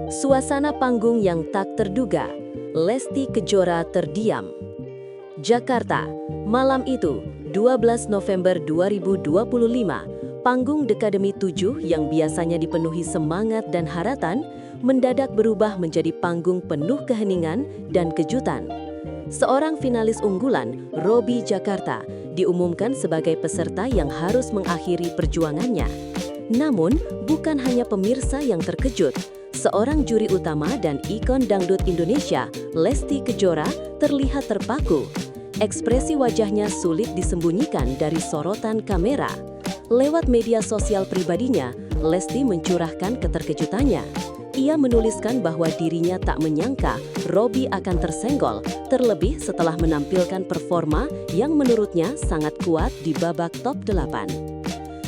Suasana panggung yang tak terduga, Lesti Kejora terdiam. Jakarta, malam itu, 12 November 2025, panggung Dekademi 7 yang biasanya dipenuhi semangat dan haratan, mendadak berubah menjadi panggung penuh keheningan dan kejutan. Seorang finalis unggulan, Robby Jakarta, diumumkan sebagai peserta yang harus mengakhiri perjuangannya. Namun, bukan hanya pemirsa yang terkejut. Seorang juri utama dan ikon dangdut Indonesia, Lesti Kejora, terlihat terpaku. Ekspresi wajahnya sulit disembunyikan dari sorotan kamera. Lewat media sosial pribadinya, Lesti mencurahkan keterkejutannya. Ia menuliskan bahwa dirinya tak menyangka Robby akan tersenggol, terlebih setelah menampilkan performa yang menurutnya sangat kuat di babak top 8.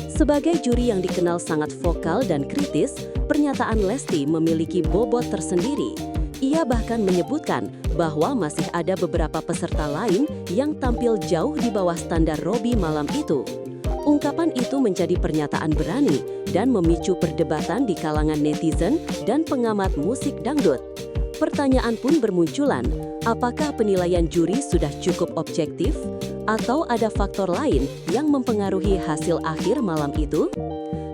Sebagai juri yang dikenal sangat vokal dan kritis, pernyataan Lesti memiliki bobot tersendiri. Ia bahkan menyebutkan bahwa masih ada beberapa peserta lain yang tampil jauh di bawah standar Robby malam itu. Ungkapan itu menjadi pernyataan berani dan memicu perdebatan di kalangan netizen dan pengamat musik dangdut. Pertanyaan pun bermunculan, apakah penilaian juri sudah cukup objektif? Atau ada faktor lain yang mempengaruhi hasil akhir malam itu?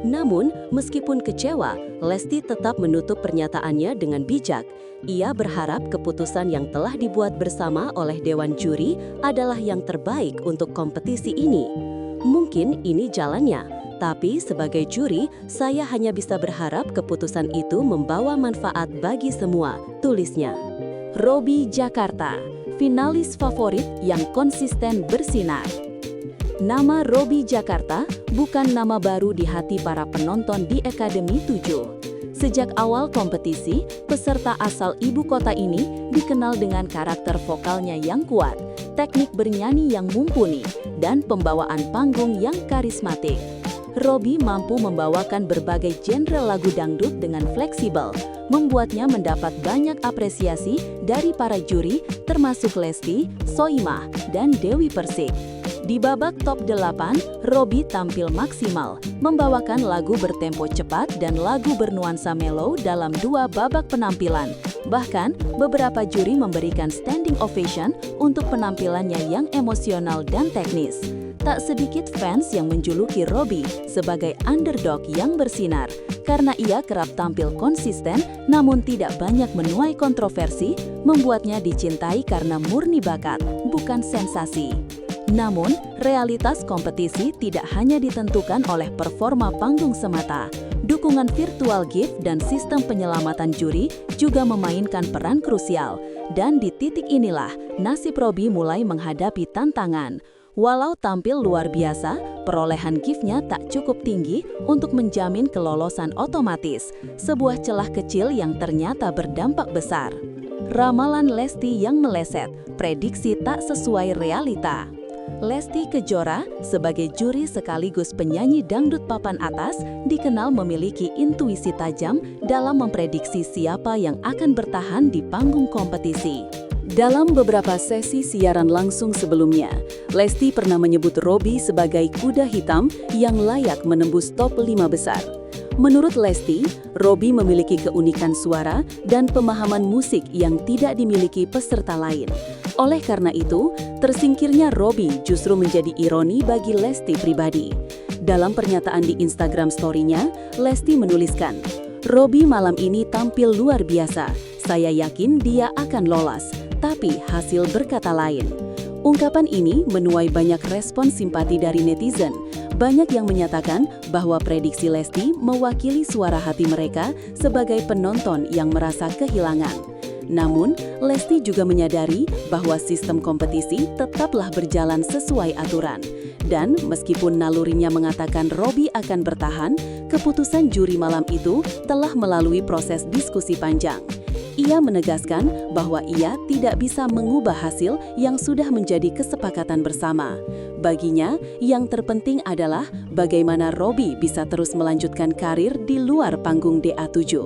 Namun, meskipun kecewa, Lesti tetap menutup pernyataannya dengan bijak. Ia berharap keputusan yang telah dibuat bersama oleh Dewan Juri adalah yang terbaik untuk kompetisi ini. Mungkin ini jalannya, tapi sebagai juri, saya hanya bisa berharap keputusan itu membawa manfaat bagi semua, tulisnya. Robby Jakarta, finalis favorit yang konsisten bersinar. Nama Robby Jakarta bukan nama baru di hati para penonton di Dekademi 7. Sejak awal kompetisi, peserta asal ibu kota ini dikenal dengan karakter vokalnya yang kuat, teknik bernyanyi yang mumpuni, dan pembawaan panggung yang karismatik. Robby mampu membawakan berbagai genre lagu dangdut dengan fleksibel, membuatnya mendapat banyak apresiasi dari para juri, termasuk Lesti, Soimah, dan Dewi Persik. Di babak top 8, Robby tampil maksimal, membawakan lagu bertempo cepat dan lagu bernuansa mellow dalam 2 babak penampilan. Bahkan, beberapa juri memberikan standing ovation untuk penampilannya yang emosional dan teknis. Tak sedikit fans yang menjuluki Robby sebagai underdog yang bersinar, karena ia kerap tampil konsisten namun tidak banyak menuai kontroversi, membuatnya dicintai karena murni bakat, bukan sensasi. Namun, realitas kompetisi tidak hanya ditentukan oleh performa panggung semata. Dukungan virtual gift dan sistem penyelamatan juri juga memainkan peran krusial. Dan di titik inilah, nasib Robby mulai menghadapi tantangan. Walau tampil luar biasa, perolehan gift-nya tak cukup tinggi untuk menjamin kelolosan otomatis, sebuah celah kecil yang ternyata berdampak besar. Ramalan Lesti yang meleset, prediksi tak sesuai realita. Lesti Kejora, sebagai juri sekaligus penyanyi dangdut papan atas, dikenal memiliki intuisi tajam dalam memprediksi siapa yang akan bertahan di panggung kompetisi. Dalam beberapa sesi siaran langsung sebelumnya, Lesti pernah menyebut Robby sebagai kuda hitam yang layak menembus top 5 besar. Menurut Lesti, Robby memiliki keunikan suara dan pemahaman musik yang tidak dimiliki peserta lain. Oleh karena itu, tersingkirnya Robby justru menjadi ironi bagi Lesti pribadi. Dalam pernyataan di Instagram story-nya, Lesti menuliskan, "Robby malam ini tampil luar biasa. Saya yakin dia akan lolos, tapi hasil berkata lain." Ungkapan ini menuai banyak respon simpati dari netizen. Banyak yang menyatakan bahwa prediksi Lesti mewakili suara hati mereka sebagai penonton yang merasa kehilangan. Namun, Lesti juga menyadari bahwa sistem kompetisi tetaplah berjalan sesuai aturan. Dan meskipun nalurinya mengatakan Robby akan bertahan, keputusan juri malam itu telah melalui proses diskusi panjang. Ia menegaskan bahwa ia tidak bisa mengubah hasil yang sudah menjadi kesepakatan bersama. Baginya, yang terpenting adalah bagaimana Robby bisa terus melanjutkan karir di luar panggung DA7.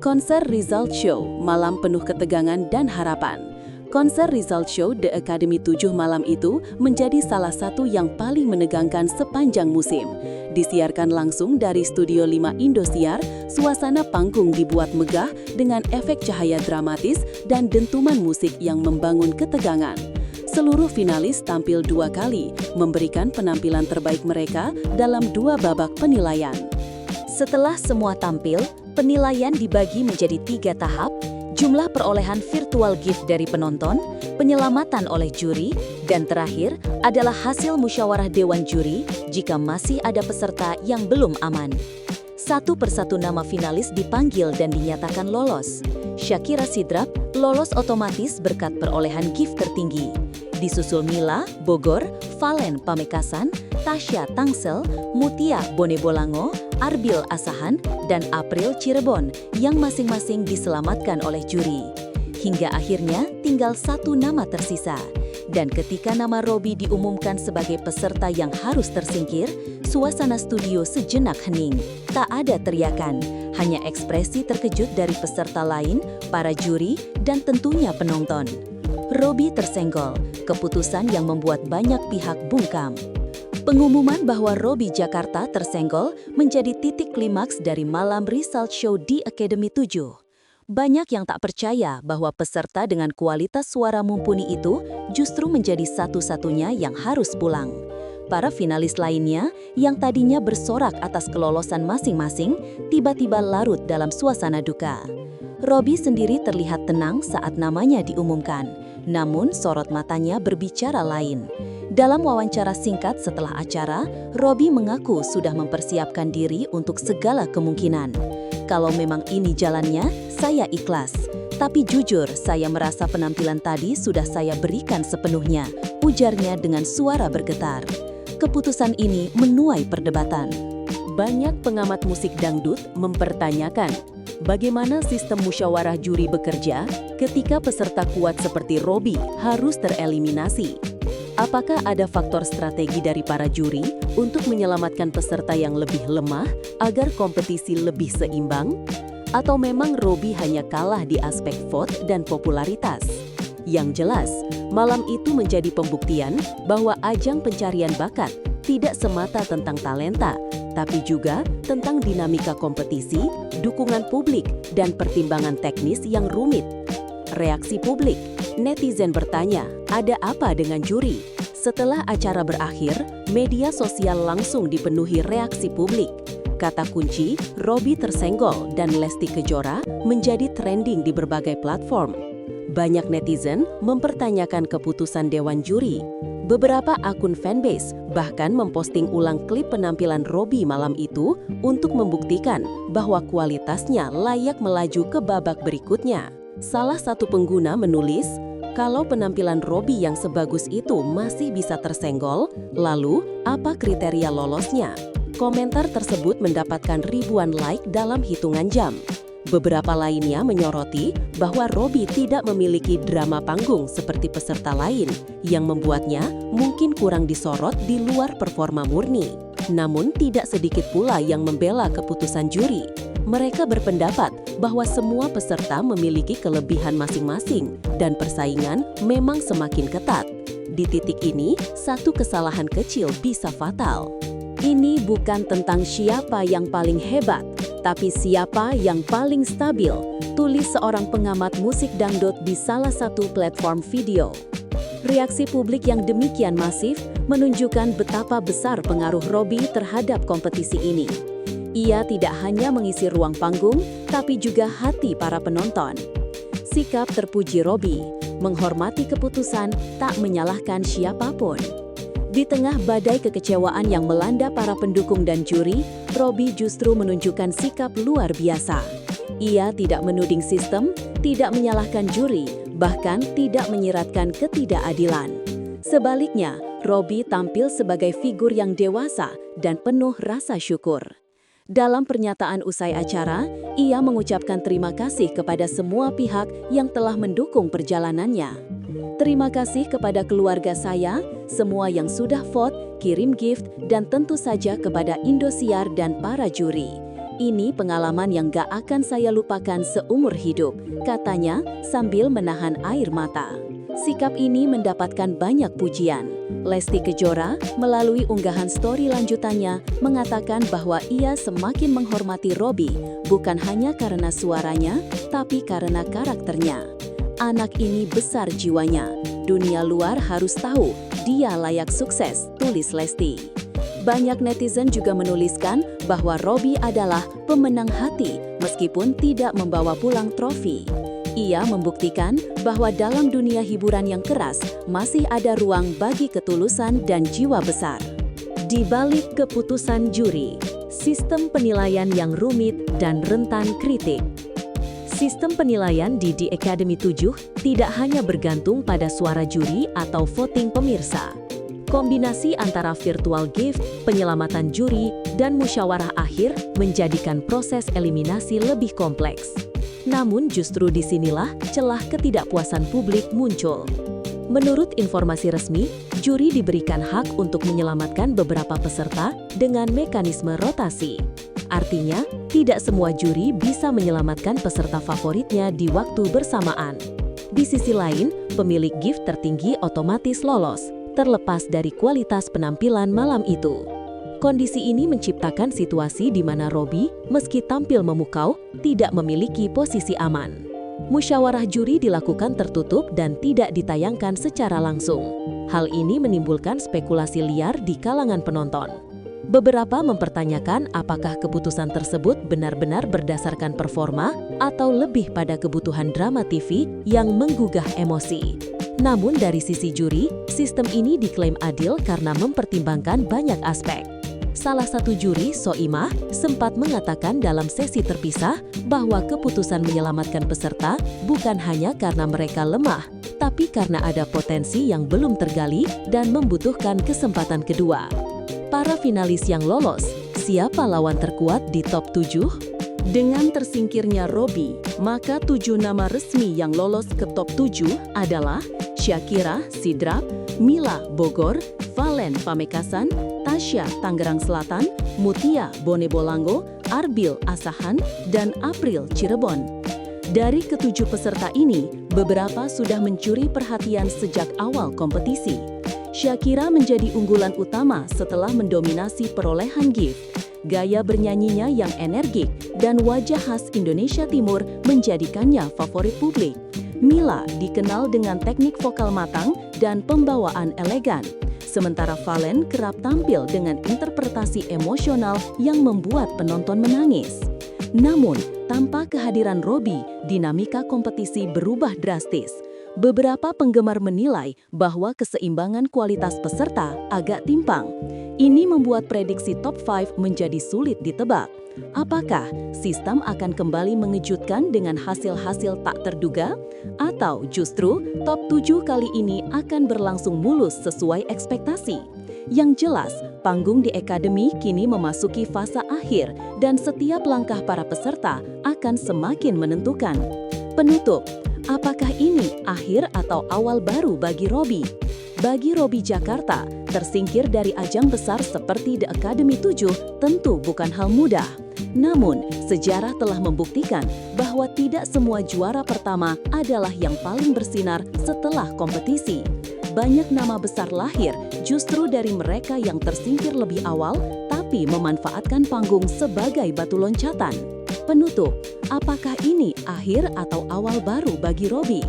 Konser Result Show, malam penuh ketegangan dan harapan. Konser Result Show Dekademi 7 malam itu menjadi salah satu yang paling menegangkan sepanjang musim. Disiarkan langsung dari Studio 5 Indosiar, suasana panggung dibuat megah dengan efek cahaya dramatis dan dentuman musik yang membangun ketegangan. Seluruh finalis tampil 2 kali, memberikan penampilan terbaik mereka dalam 2 babak penilaian. Setelah semua tampil, penilaian dibagi menjadi 3 tahap, jumlah perolehan virtual gift dari penonton, penyelamatan oleh juri, dan terakhir adalah hasil musyawarah dewan juri jika masih ada peserta yang belum aman. Satu persatu nama finalis dipanggil dan dinyatakan lolos. Shakira Sidrap lolos otomatis berkat perolehan gift tertinggi. Disusul Mila, Bogor, Valen Pamekasan, Tasya Tangsel, Mutia Bone Bolango, Arbil Asahan, dan April Cirebon yang masing-masing diselamatkan oleh juri. Hingga akhirnya tinggal 1 nama tersisa. Dan ketika nama Robby diumumkan sebagai peserta yang harus tersingkir, suasana studio sejenak hening. Tak ada teriakan, hanya ekspresi terkejut dari peserta lain, para juri, dan tentunya penonton. Robby tersenggol, keputusan yang membuat banyak pihak bungkam. Pengumuman bahwa Robby Jakarta tersenggol menjadi titik klimaks dari malam result show di Academy 7. Banyak yang tak percaya bahwa peserta dengan kualitas suara mumpuni itu justru menjadi satu-satunya yang harus pulang. Para finalis lainnya yang tadinya bersorak atas kelolosan masing-masing tiba-tiba larut dalam suasana duka. Robby sendiri terlihat tenang saat namanya diumumkan, namun sorot matanya berbicara lain. Dalam wawancara singkat setelah acara, Robby mengaku sudah mempersiapkan diri untuk segala kemungkinan. Kalau memang ini jalannya, saya ikhlas. Tapi jujur, saya merasa penampilan tadi sudah saya berikan sepenuhnya, ujarnya dengan suara bergetar. Keputusan ini menuai perdebatan. Banyak pengamat musik dangdut mempertanyakan, bagaimana sistem musyawarah juri bekerja ketika peserta kuat seperti Robby harus tereliminasi? Apakah ada faktor strategi dari para juri untuk menyelamatkan peserta yang lebih lemah agar kompetisi lebih seimbang? Atau memang Robby hanya kalah di aspek vote dan popularitas? Yang jelas, malam itu menjadi pembuktian bahwa ajang pencarian bakat tidak semata tentang talenta, tapi juga tentang dinamika kompetisi, dukungan publik, dan pertimbangan teknis yang rumit. Reaksi publik, netizen bertanya, ada apa dengan juri? Setelah acara berakhir, media sosial langsung dipenuhi reaksi publik. Kata kunci, Robby tersenggol dan Lesti Kejora menjadi trending di berbagai platform. Banyak netizen mempertanyakan keputusan dewan juri. Beberapa akun fanbase bahkan memposting ulang klip penampilan Robby malam itu untuk membuktikan bahwa kualitasnya layak melaju ke babak berikutnya. Salah satu pengguna menulis, kalau penampilan Robby yang sebagus itu masih bisa tersenggol, lalu apa kriteria lolosnya? Komentar tersebut mendapatkan ribuan like dalam hitungan jam. Beberapa lainnya menyoroti bahwa Robby tidak memiliki drama panggung seperti peserta lain, yang membuatnya mungkin kurang disorot di luar performa murni. Namun tidak sedikit pula yang membela keputusan juri. Mereka berpendapat bahwa semua peserta memiliki kelebihan masing-masing dan persaingan memang semakin ketat. Di titik ini, satu kesalahan kecil bisa fatal. Ini bukan tentang siapa yang paling hebat, tapi siapa yang paling stabil, tulis seorang pengamat musik dangdut di salah satu platform video. Reaksi publik yang demikian masif menunjukkan betapa besar pengaruh Robby terhadap kompetisi ini. Ia tidak hanya mengisi ruang panggung, tapi juga hati para penonton. Sikap terpuji Robby, menghormati keputusan, tak menyalahkan siapapun. Di tengah badai kekecewaan yang melanda para pendukung dan juri, Robby justru menunjukkan sikap luar biasa. Ia tidak menuding sistem, tidak menyalahkan juri, bahkan tidak menyiratkan ketidakadilan. Sebaliknya, Robby tampil sebagai figur yang dewasa dan penuh rasa syukur. Dalam pernyataan usai acara, ia mengucapkan terima kasih kepada semua pihak yang telah mendukung perjalanannya. Terima kasih kepada keluarga saya, semua yang sudah vote, kirim gift, dan tentu saja kepada Indosiar dan para juri. Ini pengalaman yang gak akan saya lupakan seumur hidup, katanya sambil menahan air mata. Sikap ini mendapatkan banyak pujian. Lesti Kejora, melalui unggahan story lanjutannya, mengatakan bahwa ia semakin menghormati Robby, bukan hanya karena suaranya, tapi karena karakternya. Anak ini besar jiwanya. Dunia luar harus tahu, dia layak sukses, tulis Lesti. Banyak netizen juga menuliskan bahwa Robby adalah pemenang hati meskipun tidak membawa pulang trofi. Ia membuktikan bahwa dalam dunia hiburan yang keras masih ada ruang bagi ketulusan dan jiwa besar. Di balik keputusan juri, sistem penilaian yang rumit dan rentan kritik. Sistem penilaian di The Academy 7 tidak hanya bergantung pada suara juri atau voting pemirsa. Kombinasi antara virtual gift, penyelamatan juri, dan musyawarah akhir menjadikan proses eliminasi lebih kompleks. Namun justru disinilah celah ketidakpuasan publik muncul. Menurut informasi resmi, juri diberikan hak untuk menyelamatkan beberapa peserta dengan mekanisme rotasi. Artinya, tidak semua juri bisa menyelamatkan peserta favoritnya di waktu bersamaan. Di sisi lain, pemilik gift tertinggi otomatis lolos, terlepas dari kualitas penampilan malam itu. Kondisi ini menciptakan situasi di mana Robby, meski tampil memukau, tidak memiliki posisi aman. Musyawarah juri dilakukan tertutup dan tidak ditayangkan secara langsung. Hal ini menimbulkan spekulasi liar di kalangan penonton. Beberapa mempertanyakan apakah keputusan tersebut benar-benar berdasarkan performa atau lebih pada kebutuhan drama TV yang menggugah emosi. Namun dari sisi juri, sistem ini diklaim adil karena mempertimbangkan banyak aspek. Salah satu juri, Soimah, sempat mengatakan dalam sesi terpisah bahwa keputusan menyelamatkan peserta bukan hanya karena mereka lemah, tapi karena ada potensi yang belum tergali dan membutuhkan kesempatan kedua. Para finalis yang lolos, siapa lawan terkuat di top 7? Dengan tersingkirnya Robby, maka 7 nama resmi yang lolos ke top 7 adalah Shakira, Sidrap, Mila, Bogor, Valen, Pamekasan, Tasya, Tangerang Selatan, Mutia, Bone Bolango, Arbil, Asahan, dan April, Cirebon. Dari ketujuh peserta ini, beberapa sudah mencuri perhatian sejak awal kompetisi. Shakira menjadi unggulan utama setelah mendominasi perolehan gift. Gaya bernyanyinya yang energik dan wajah khas Indonesia Timur menjadikannya favorit publik. Mila dikenal dengan teknik vokal matang dan pembawaan elegan. Sementara Valen kerap tampil dengan interpretasi emosional yang membuat penonton menangis. Namun, tanpa kehadiran Robby, dinamika kompetisi berubah drastis. Beberapa penggemar menilai bahwa keseimbangan kualitas peserta agak timpang. Ini membuat prediksi top 5 menjadi sulit ditebak. Apakah sistem akan kembali mengejutkan dengan hasil-hasil tak terduga? Atau justru top 7 kali ini akan berlangsung mulus sesuai ekspektasi? Yang jelas, panggung The Academy kini memasuki fase akhir dan setiap langkah para peserta akan semakin menentukan. Penutup, apakah ini akhir atau awal baru bagi Robby? Bagi Robby Jakarta, tersingkir dari ajang besar seperti The Academy 7 tentu bukan hal mudah. Namun, sejarah telah membuktikan bahwa tidak semua juara pertama adalah yang paling bersinar setelah kompetisi. Banyak nama besar lahir justru dari mereka yang tersingkir lebih awal, tapi memanfaatkan panggung sebagai batu loncatan. Penutup, apakah ini akhir atau awal baru bagi Robby?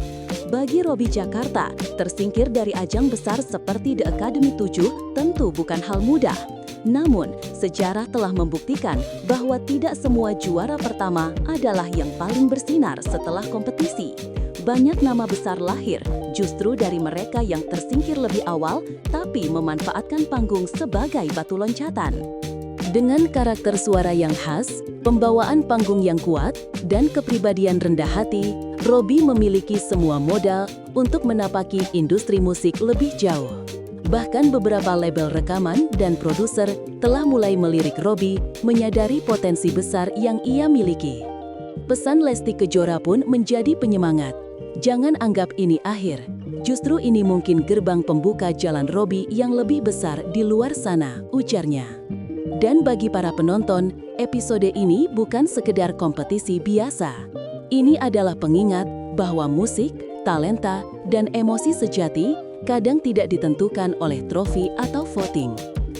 Bagi Robby Jakarta, tersingkir dari ajang besar seperti The Academy 7 tentu bukan hal mudah. Namun, sejarah telah membuktikan bahwa tidak semua juara pertama adalah yang paling bersinar setelah kompetisi. Banyak nama besar lahir justru dari mereka yang tersingkir lebih awal, tapi memanfaatkan panggung sebagai batu loncatan. Dengan karakter suara yang khas, pembawaan panggung yang kuat, dan kepribadian rendah hati, Robby memiliki semua modal untuk menapaki industri musik lebih jauh. Bahkan beberapa label rekaman dan produser telah mulai melirik Robby menyadari potensi besar yang ia miliki. Pesan Lesti Kejora pun menjadi penyemangat. Jangan anggap ini akhir. Justru ini mungkin gerbang pembuka jalan Robby yang lebih besar di luar sana, ujarnya. Dan bagi para penonton, episode ini bukan sekedar kompetisi biasa. Ini adalah pengingat bahwa musik, talenta, dan emosi sejati kadang tidak ditentukan oleh trofi atau voting.